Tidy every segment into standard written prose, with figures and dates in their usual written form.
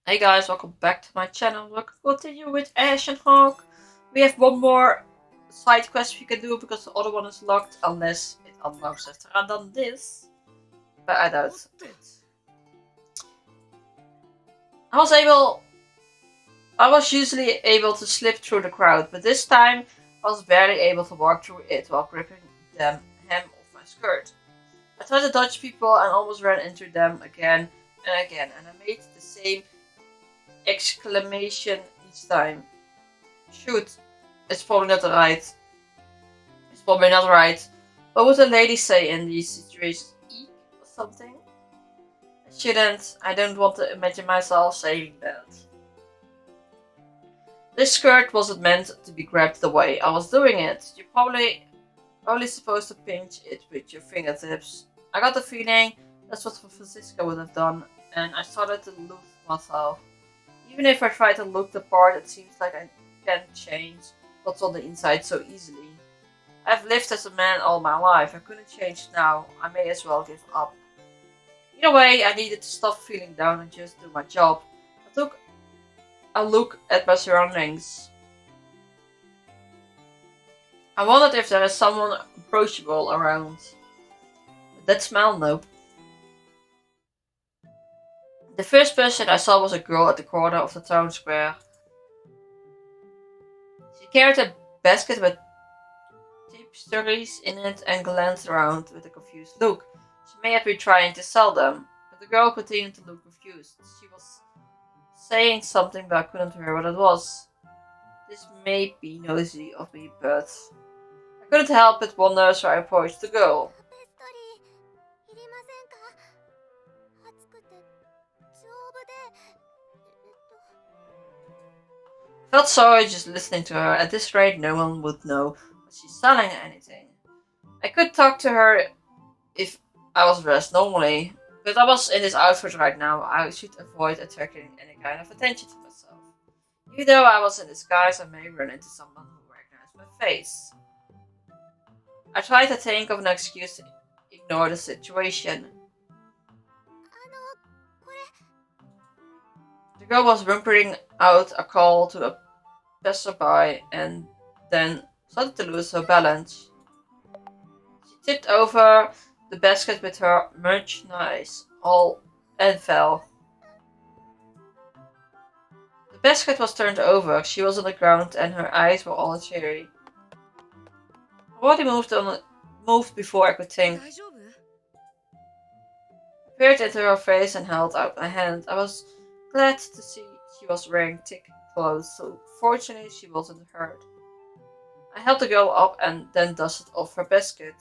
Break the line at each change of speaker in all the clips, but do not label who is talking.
Hey guys, welcome back to my channel. We'll continue with Ashen. We have one more side quest we can do because the other one is locked unless it unlocks after I've done this. But I doubt it. I was usually able to slip through the crowd, but this time I was barely able to walk through it while gripping the hem of my skirt. I tried to dodge people and almost ran into them again and again, and I made the same exclamation each time. Shoot, it's probably not right. It's probably not right. What would a lady say in these situations? Eek or something? I shouldn't. I don't want to imagine myself saying that. This skirt wasn't meant to be grabbed the way I was doing it. You're probably only supposed to pinch it with your fingertips. I got the feeling that's what Francisca would have done, and I started to lose myself. Even if I try to look the part, it seems like I can't change what's on the inside so easily. I've lived as a man all my life. I couldn't change now. I may as well give up. Either way, I needed to stop feeling down and just do my job. I took a look at my surroundings. I wondered if there is someone approachable around. But that smell, nope. The first person I saw was a girl at the corner of the town square. She carried a basket with tapestries in it and glanced around with a confused look. She may have been trying to sell them, but the girl continued to look confused. She was saying something, but I couldn't hear what it was. This may be nosy of me, but I couldn't help but wonder, so I approached the girl. I felt sorry just listening to her. At this rate, no one would know that she's selling anything. I could talk to her if I was dressed normally, but I was in this outfit right now. I should avoid attracting any kind of attention to myself. Even though I was in disguise, I may run into someone who recognized my face. I tried to think of an excuse to ignore the situation. The girl was whimpering out a call to a passerby and then started to lose her balance. She tipped over the basket with her merchandise all and fell. The basket was turned over, she was on the ground and her eyes were all teary. Her body moved before I could think. I peered into her face and held out my hand. I was glad to see she was wearing thick clothes, so fortunately she wasn't hurt. I helped the girl up and then dusted off her basket.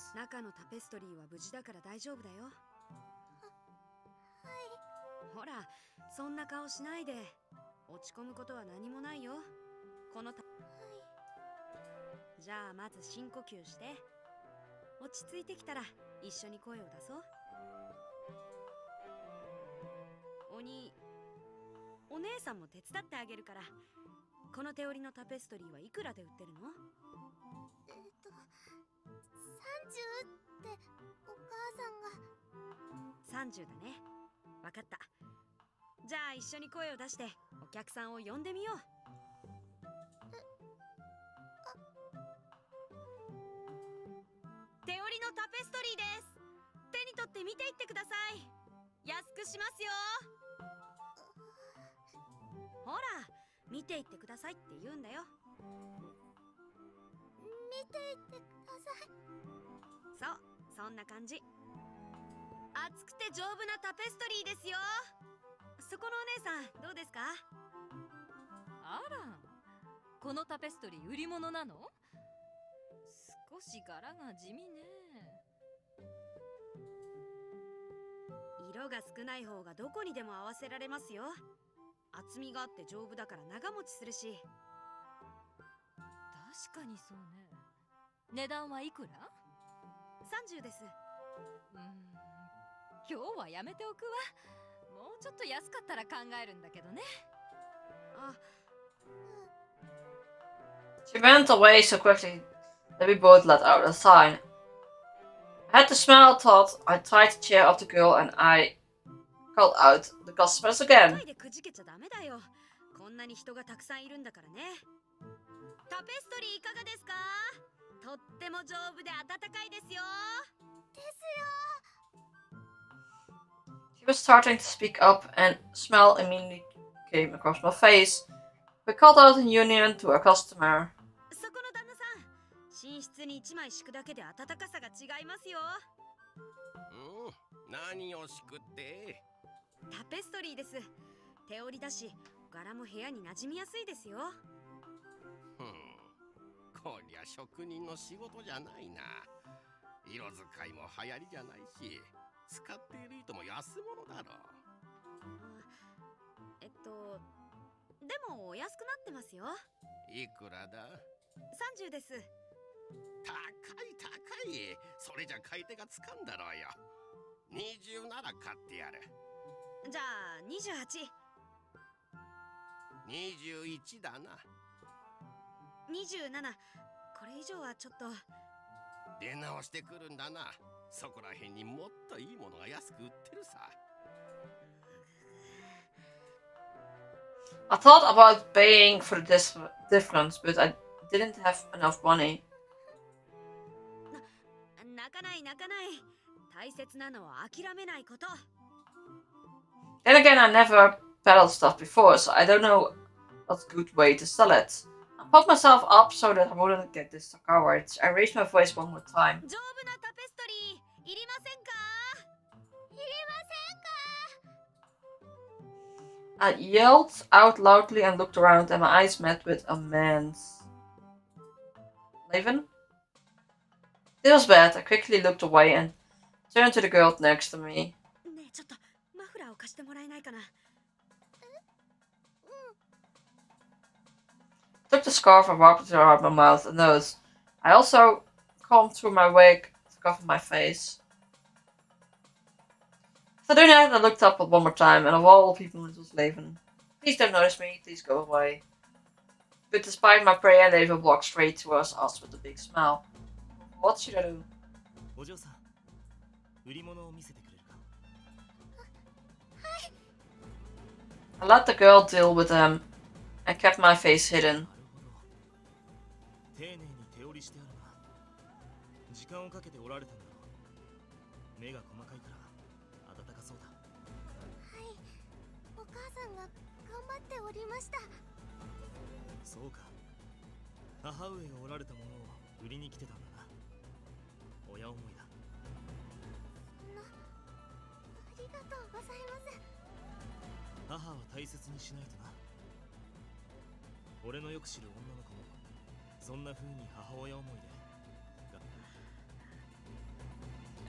She went away so quickly that we both let out a sigh. I had to smile, thought. I tried to cheer up the girl and I called out the customers again.
でくじけちゃダメだよ。こんなに人がたくさんいるんだからね。タペストリーいかがですか？とっても丈夫で暖かいですよ。ですよ。
She was starting to speak up, and a smile immediately came across my face. We called out in union to our customer.
そこの旦那さん、寝室に1枚敷くだけで暖かさが違いますよ。
何を敷くって？
タペストリーです。手織りだし、柄も部屋に馴染みやすいですよ。
こりゃ職人の仕事じゃないな。色使いも流行りじゃないし、使っている糸も安物だろう。
でもお安くなってますよ。
いくらだ
？30です。
高い高い。それじゃ買い手がつかんだろうよ。20なら買ってやる。
じゃあ28。
21だな。
27。これ以上はちょっと。
出直してくるんだな。そこらへんにもっといいものが安く売ってるさ。
I thought about paying for the difference, but I didn't have enough money.
泣かない泣かない。大切なのは諦めないこと。
Then again, I never peddled stuff before, so I don't know what's a good way to sell it. I pumped myself up so that I wouldn't get discovered. I raised my voice one more time.
丈夫なタペストリーいりませんか？いりませんか？
I yelled out loudly and looked around, and my eyes met with a man's. Levin? This was bad. I quickly looked away and turned to the girl next to me.
ねえ、ちょっとマフラーを貸してもらえないかな。
Took the scarf and wrapped it around my mouth and nose. I also combed through my wig to cover my face. After doing that, I looked up one more time, and of all people, it was Levin. Please don't notice me. Please go away. But despite my prayer, Levin walked straight to us with a big smile. What should I do?
お嬢さん、売り物を見せてくれるか。
I let the girl deal with them and kept my face hidden.
丁寧に手織りしてあるな。時間をかけて織られたんだろう。目が細かいから暖かそうだ。
はい、お母さんが頑張って織りました。
そうか。母上が織られたものを売りに来てたんだな。親思いだ。
そんな、ありがとうございます。
母は大切にしないとな。俺のよく知る女の子もそんな風に母親思いで。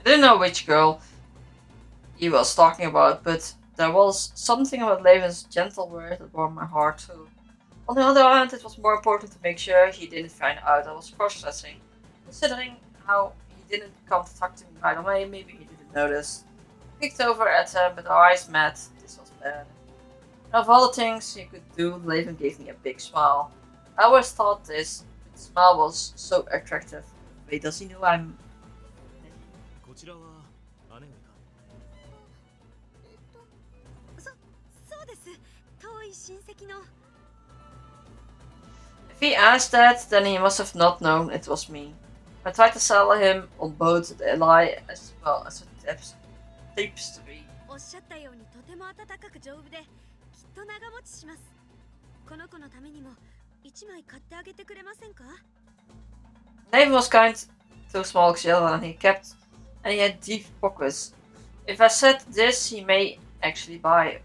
I didn't know which girl he was talking about, but there was something about Levin's gentle words that warmed my heart too. On the other hand, it was more important to make sure he didn't find out I was cross-dressing. Considering how he didn't come to talk to me right away, maybe he didn't notice. I peeked over at him, but our eyes met. This was bad. And of all the things he could do, Levin gave me a big smile. I always thought this, but the smile was so attractive. Wait, does he know I'm...
こちらは姉上か。
そうです。遠い親戚の。
If he asked that, then he must have not known it was me. I tried to sell him on both the lie as well as the tapestry.
おっしゃったようにとても暖かく丈夫できっと長持ちします。この子のためにも1枚買ってあげてくれませんか？
David was kind to small children and he had deep pockets. If I said this, he may buy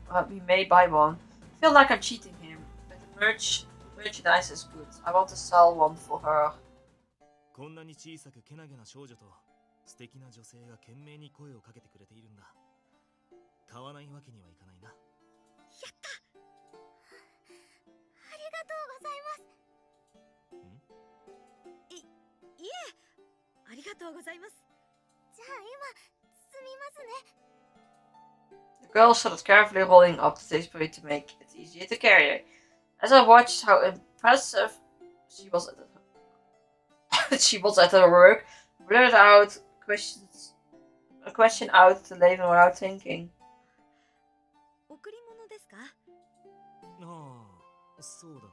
one. I feel like I'm cheating him, but the merchandise is good. I want to sell one for her.
こんなに小さくけなげな少女と素敵な女性が懸命に声をかけてくれているんだ。買わないわけにはいかないな。
やった。ありがとうございます。
いえ、ありがとうございます。
じゃあ今包みますね。
The girl started carefully rolling up the tapestry to make it easier to carry. As I watched how impressive she was at her work, I blurted out a question out to Levin without thinking.
そうだな。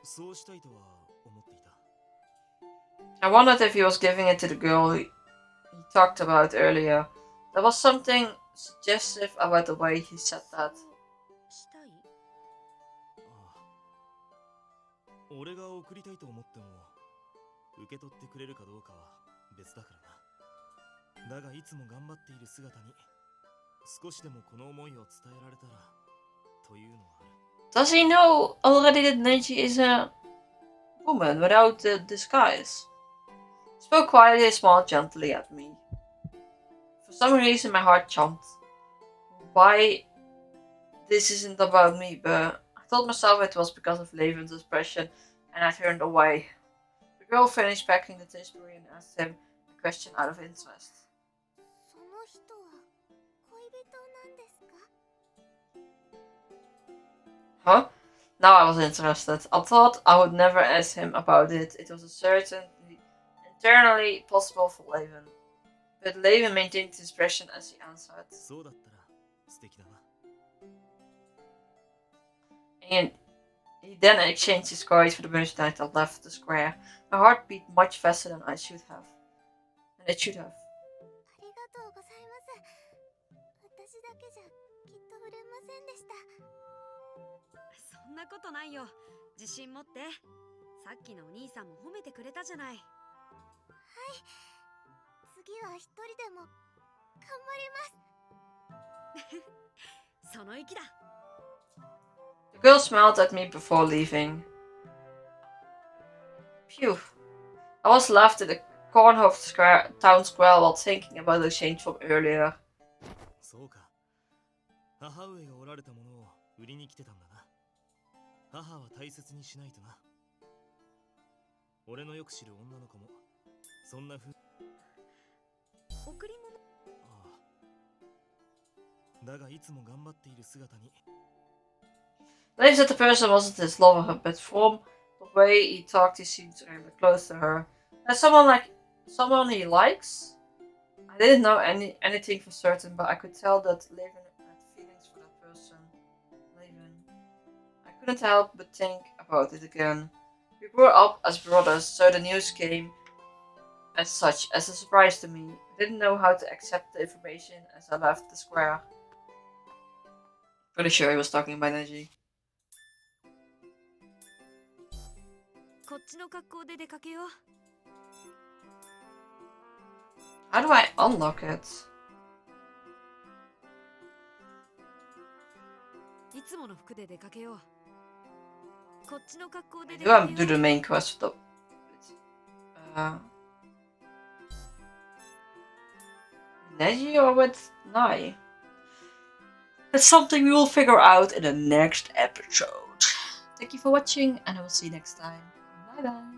そうしたいとは思っていた。
I wondered if he was giving it to the girl he talked about earlier. There was something suggestive about the way he said that.
したい？
ああ、俺が送りたいと思っても受け取ってくれるかどうかは別だからな。だがいつも頑張っている姿に少しでもこの思いを伝えられたらというのはある。
Does he know already that Neji is a woman without the disguise? He spoke quietly and smiled gently at me. For some reason my heart jumped. Why this isn't about me, but I told myself it was because of Leven's expression and I turned away. The girl finished packing the tisbury and asked him a question out of interest.
その人は恋人なんですか？
Huh? Now I was interested. I thought I would never ask him about it. It was a certainly internally possible for Leven. But Leven maintained his expression as he answered.
そうだったら素敵だな。
And he then exchanged his cards for the merchandise and left the square. My heart beat much faster than I should have. And it should have.
ありがとうございます。私だけじゃきっと売れませんでした。
そんなことないよ。自信持って。さっきのお兄さんも褒めてくれたじゃない。
はい。次は一人でも頑張ります。
その意気だ。
The girl smiled at me before leaving. Phew. I was left in the corner of the town square while thinking about the exchange from earlier.
そうか。母上がおられたものを売りに来てたんだな。母は大切にしないとな。俺のよく知る女の子もそんな風。
贈り物。
ああ。だがいつも頑張っている姿に。
Leave said the person wasn't his lover, but from the way he talked, he seemed really close to her. As someone he likes? I didn't know anything for certain, but I could tell that Leven had feelings for that person. Leven. I couldn't help but think about it again. We grew up as brothers, so the news came as such, as a surprise to me. I didn't know how to accept the information as I left the square. Pretty sure he was talking about Neji.
こっちの格好で出かけよう。
How do I unlock it?
いつもの服で出かけよう。こっちの格好で
I
出
do
か
have
け
to
よ
do
う。
the main quest with Neji or with Nai? That's something we will figure out in the next episode. Thank you for watching and I will see you next time. Bye bye.